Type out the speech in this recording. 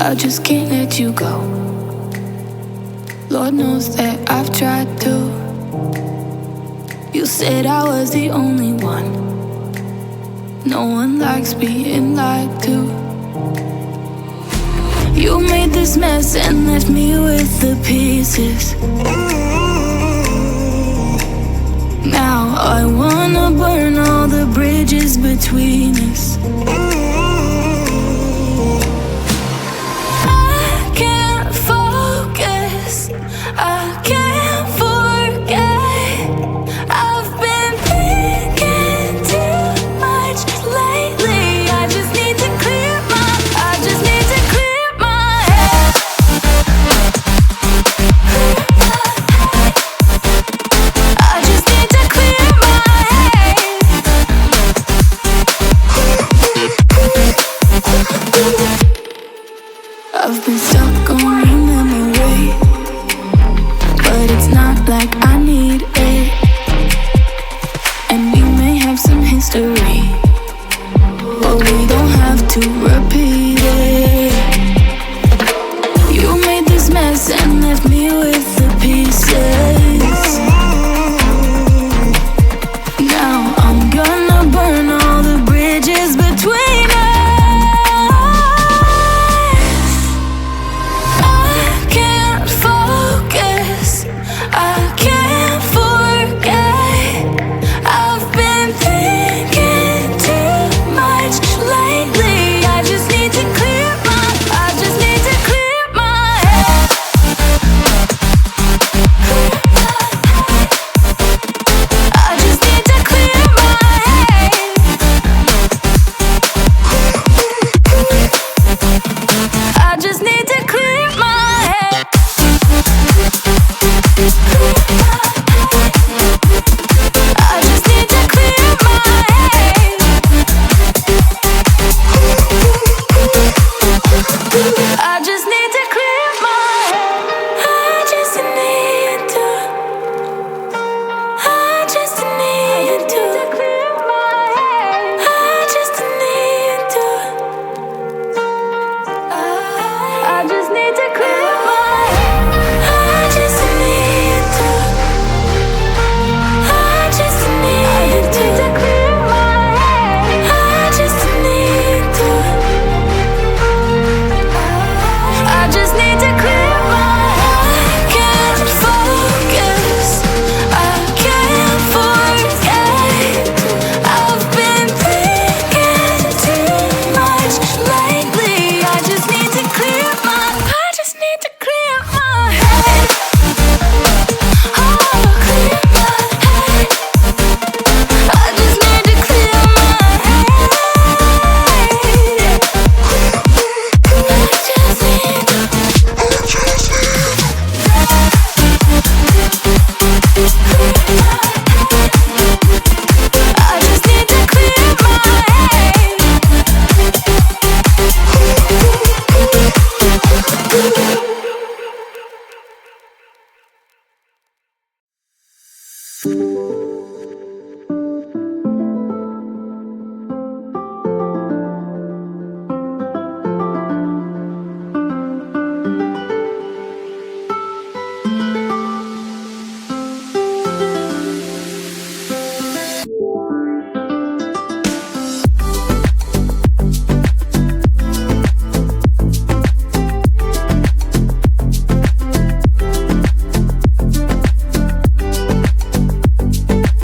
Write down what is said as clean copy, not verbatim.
I just can't let you go. Lord knows that I've tried to. You said I was the only one. No one likes being lied to. You made this mess and left me with the pieces. Now I wanna burn all the bridges between us. I can't focus, I can't forget. I've been thinking too much lately. I just need to clear my head. I just need to clear my head. I've been stuck on your memory, but it's not like I need it. And we may have some history, but we don't have to repeat.